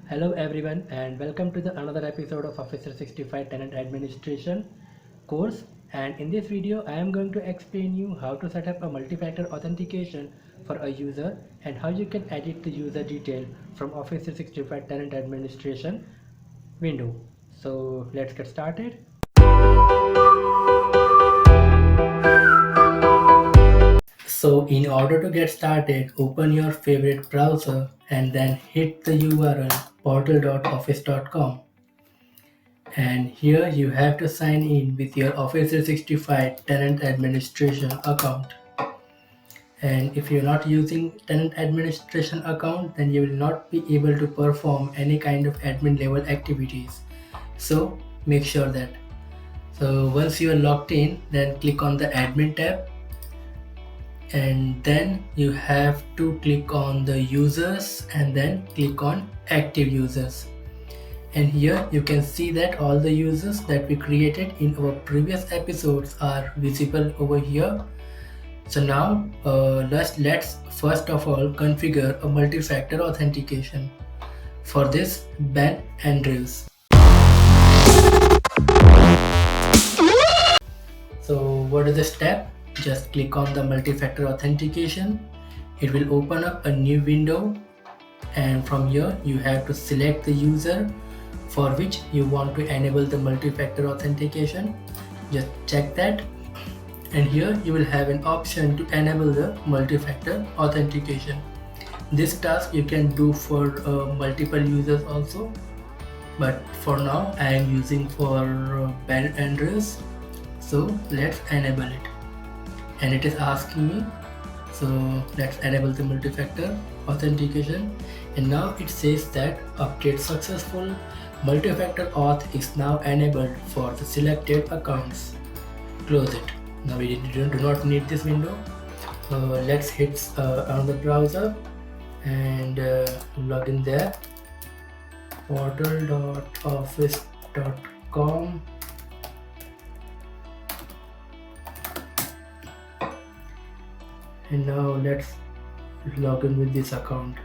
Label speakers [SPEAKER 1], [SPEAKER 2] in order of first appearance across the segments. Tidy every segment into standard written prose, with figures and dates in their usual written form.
[SPEAKER 1] Hello everyone and welcome to the another episode of Office 365 Tenant Administration course, and in this video I am going to explain you how to set up a multi-factor authentication for a user and how you can edit the user detail from Office 365 Tenant Administration window. So let's get started. So in order to get started, open your favorite browser and then hit the URL portal.office.com. And here you have to sign in with your Office 365 tenant administration account. And if you're not using tenant administration account, then you will not be able to perform any kind of admin level activities. So make sure that. So once you are logged in, then click on the admin tab, and then you have to click on the users and then click on active users. And here you can see that all the users that we created in our previous episodes are visible over here. So now let's first of all configure a multi-factor authentication. For this, Ben Andrews. So what is the step? Just click on the multi-factor authentication. It will open up a new window, and from here you have to select the user for which you want to enable the multi-factor authentication. Just check that, and here you will have an option to enable the multi-factor authentication. This task you can do for multiple users also, but for now I am using for Ben Andrews. So let's enable it, and it is asking me, so let's enable the multi-factor authentication. And now it says that update successful, multi-factor auth is now enabled for the selected accounts. Close it. Now we do not need this window. Let's hit another browser and log in there, portal.office.com. And now let's log in with this account.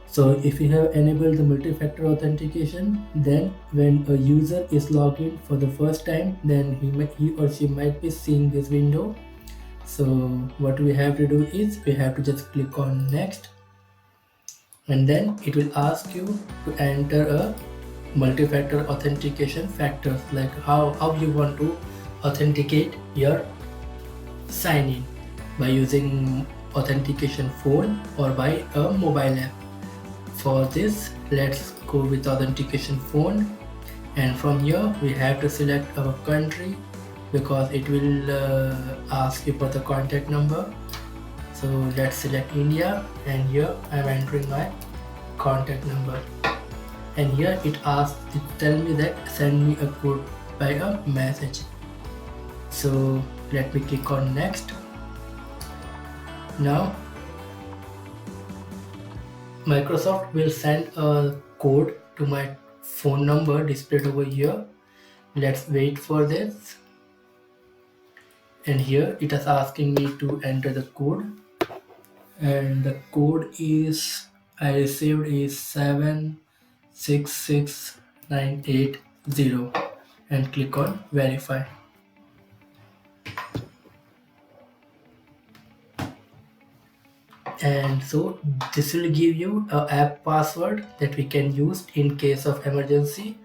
[SPEAKER 1] So if you have enabled the multi-factor authentication, then when a user is logged in for the first time, then he or she might be seeing this window. So what we have to do is we have to just click on next, and then it will ask you to enter a multi-factor authentication factors, like how you want to authenticate your sign in, by using authentication phone or by a mobile app. For this, let's go with authentication phone, and from here we have to select our country because it will ask you for the contact number. So let's select India, and here I'm entering my contact number, and here it tell me that send me a code by a message. So let me click on next. Now Microsoft will send a code to my phone number displayed over here. Let's wait for this, and here it is asking me to enter the code, and the code is I received is 766980, and click on verify. And so this will give you a app password that we can use in case of emergency.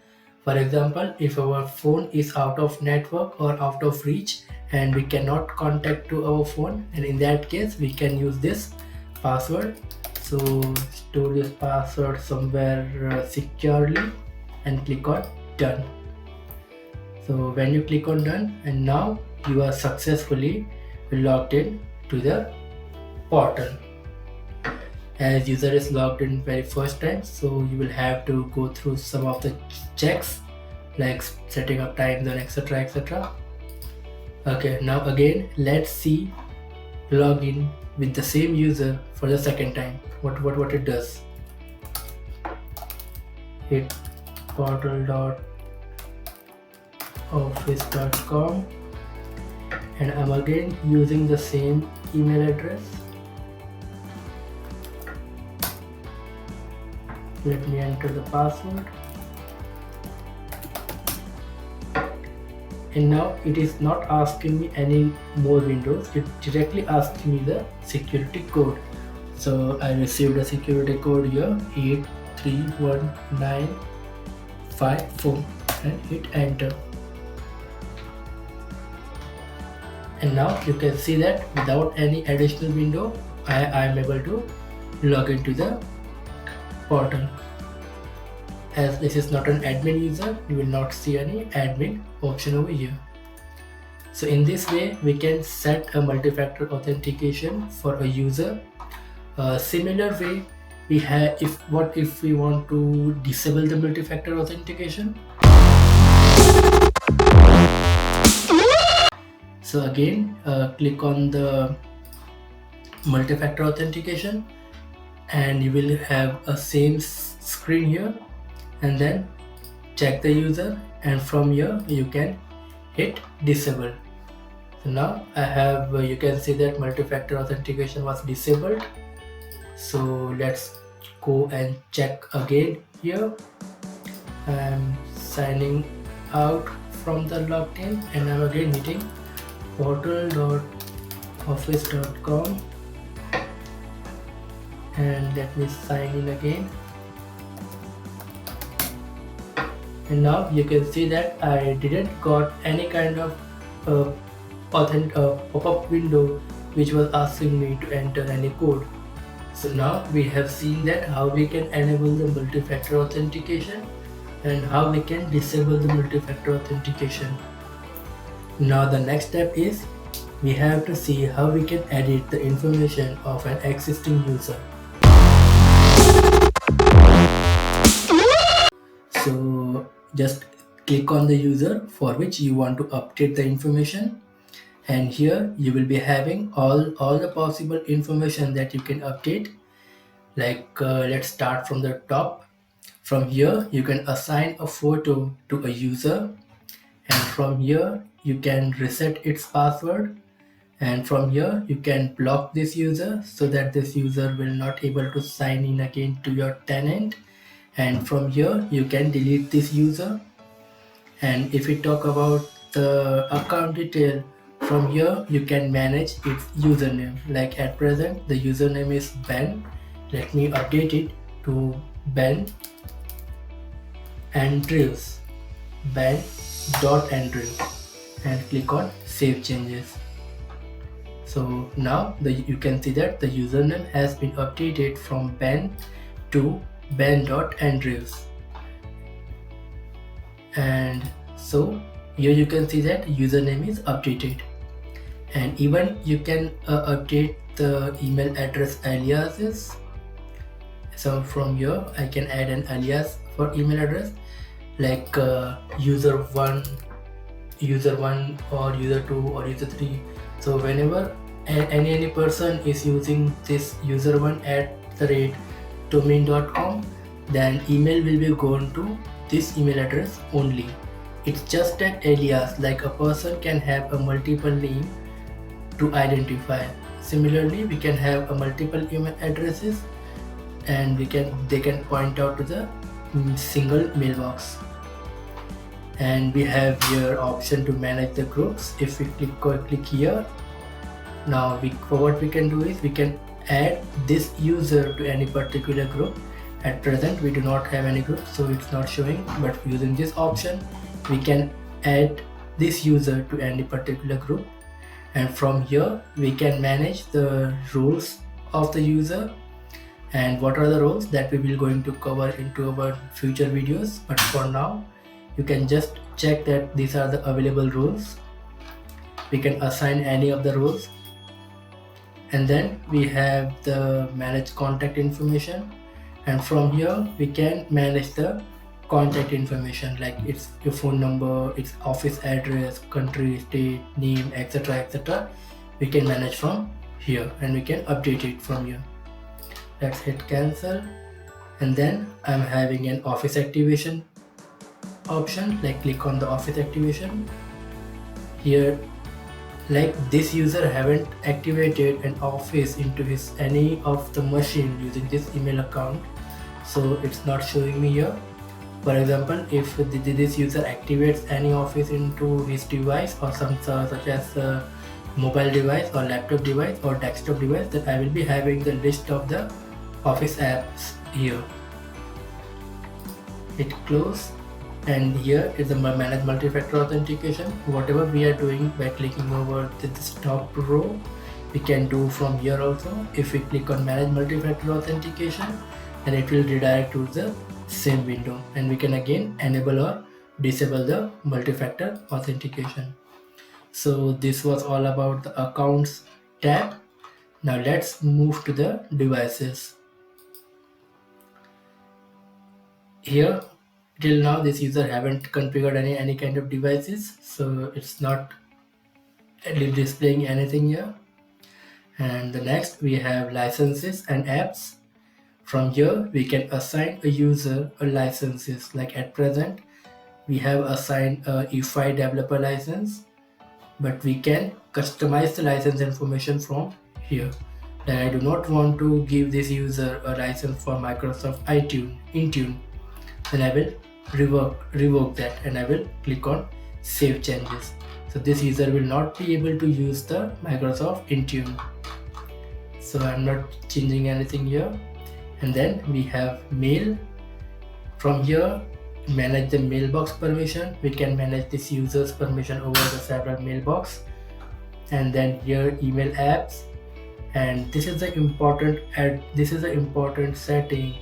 [SPEAKER 1] For example, if our phone is out of network or out of reach and we cannot contact to our phone, and in that case we can use this password. So store this password somewhere securely and click on done. So when you click on done, and now you are successfully logged in to the portal. As user is logged in very first time, so you will have to go through some of the checks like setting up time zone, etc. Okay, now again let's see login with the same user for the second time, what it does. Hit portal.office office.com, and I'm again using the same email address. Let me enter the password. And now it is not asking me any more windows, it directly asks me the security code. So I received a security code here, 831954, and hit enter. And now you can see that without any additional window, I am able to log into the portal. As this is not an admin user, you will not see any admin option over here. So in this way, we can set a multi-factor authentication for a user. Similar way, we have if we want to disable the multi-factor authentication. So again, click on the multi-factor authentication, and you will have a same screen here. And then check the user, and from here you can hit disable. So now I have you can see that multi-factor authentication was disabled. So let's go and check again here. I'm signing out from the login, and I'm again hitting portal.office.com, and let me sign in again. And now you can see that I didn't got any kind of pop-up window which was asking me to enter any code. So now we have seen that how we can enable the multi-factor authentication and how we can disable the multi-factor authentication. Now the next step is we have to see how we can edit the information of an existing user. So just click on the user for which you want to update the information, and here you will be having all the possible information that you can update. Like let's start from the top. From here you can assign a photo to a user, and from here you can reset its password, and from here you can block this user so that this user will not able to sign in again to your tenant. And from here you can delete this user. And if we talk about the account detail, from here you can manage its username. Like at present the username is Ben. Let me update it to Ben Andrews, Ben.Andrews, and click on save changes. So now you can see that the username has been updated from Ben to Ben.Andrews. And so here you can see that username is updated, and even you can update the email address aliases. So from here I can add an alias for email address, like user1 or user2 or user3. So whenever any person is using this user1@domain.com, then email will be going to this email address only. It's just an alias, like a person can have a multiple name to identify. Similarly, we can have a multiple email addresses, and they can point out to the single mailbox. And we have here option to manage the groups. If we click here, now what we can do is we can add this user to any particular group. At present we do not have any group, so it's not showing, but using this option we can add this user to any particular group. And from here we can manage the roles of the user. And what are the roles that we will going to cover into our future videos, but for now you can just check that these are the available roles. We can assign any of the roles, and then we have the manage contact information, and from here we can manage the contact information, like it's your phone number, its office address, country, state, name, etc, etc. We can manage from here, and we can update it from here. Let's hit cancel, and then I'm having an office activation option, like click on the office activation. Here, like this user haven't activated an office into his any of the machine using this email account, so it's not showing me here. For example, if this user activates any office into his device or some such as mobile device or laptop device or desktop device, then I will be having the list of the office apps here. Hit close, and here is the manage multi-factor authentication. Whatever we are doing by clicking over this top row, we can do from here also. If we click on manage multi-factor authentication, then it will redirect to the same window, and we can again enable or disable the multi-factor authentication. So this was all about the accounts tab. Now let's move to the devices. Here till now this user haven't configured any kind of devices, so it's not displaying anything here. And the next we have licenses and apps. From here we can assign a user a licenses. Like at present we have assigned a E5 developer license, but we can customize the license information from here. Then I do not want to give this user a license for Microsoft Intune, then I will revoke that, and I will click on save changes. So this user will not be able to use the Microsoft Intune. So I'm not changing anything here. And then we have mail. From here, manage the mailbox permission. We can manage this user's permission over the several mailbox. And then here email apps. And this is the important setting.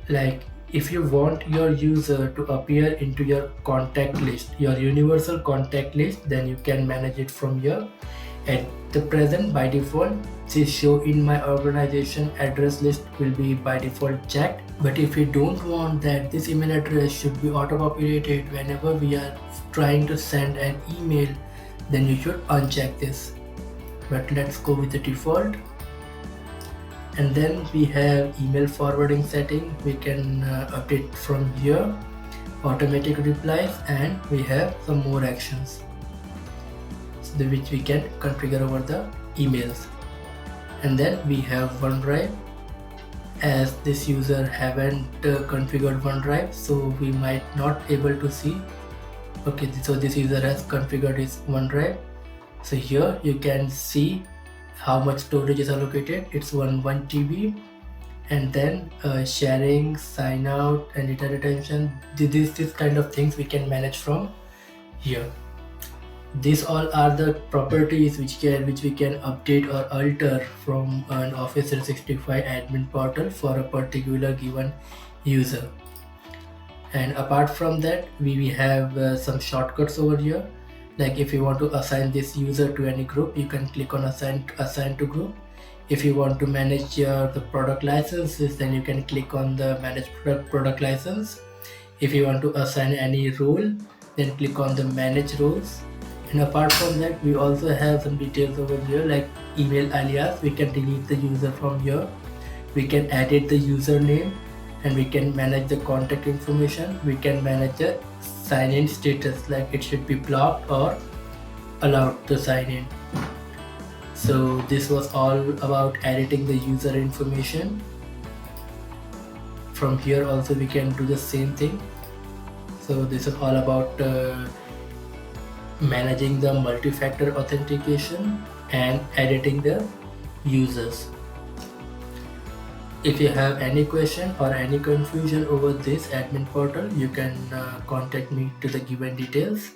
[SPEAKER 1] Like if you want your user to appear into your contact list, your universal contact list, then you can manage it from here. At the present, by default, this show in my organization address list will be by default checked. But if you don't want that this email address should be auto-populated whenever we are trying to send an email, then you should uncheck this. But let's go with the default. And then we have email forwarding setting. We can update from here, automatic replies, and we have some more actions, so which we can configure over the emails. And then we have OneDrive. As this user haven't configured OneDrive, so we might not able to see. Okay, so this user has configured his OneDrive. So here you can see how much storage is allocated. It's 1 TB. And then sharing, sign out, and data retention, this kind of things we can manage from here. These all are the properties which we can update or alter from an Office 365 admin portal for a particular given user. And apart from that, we have some shortcuts over here. Like if you want to assign this user to any group, you can click on assign to group. If you want to manage the product licenses, then you can click on the manage product license. If you want to assign any role, then click on the manage roles. And apart from that, we also have some details over here, like email alias. We can delete the user from here. We can edit the username, and we can manage the contact information. We can manage the sign-in status, like it should be blocked or allowed to sign in. So this was all about editing the user information. From here also we can do the same thing. So this is all about managing the multi-factor authentication and editing the users. If you have any question or any confusion over this admin portal, you can contact me to the given details.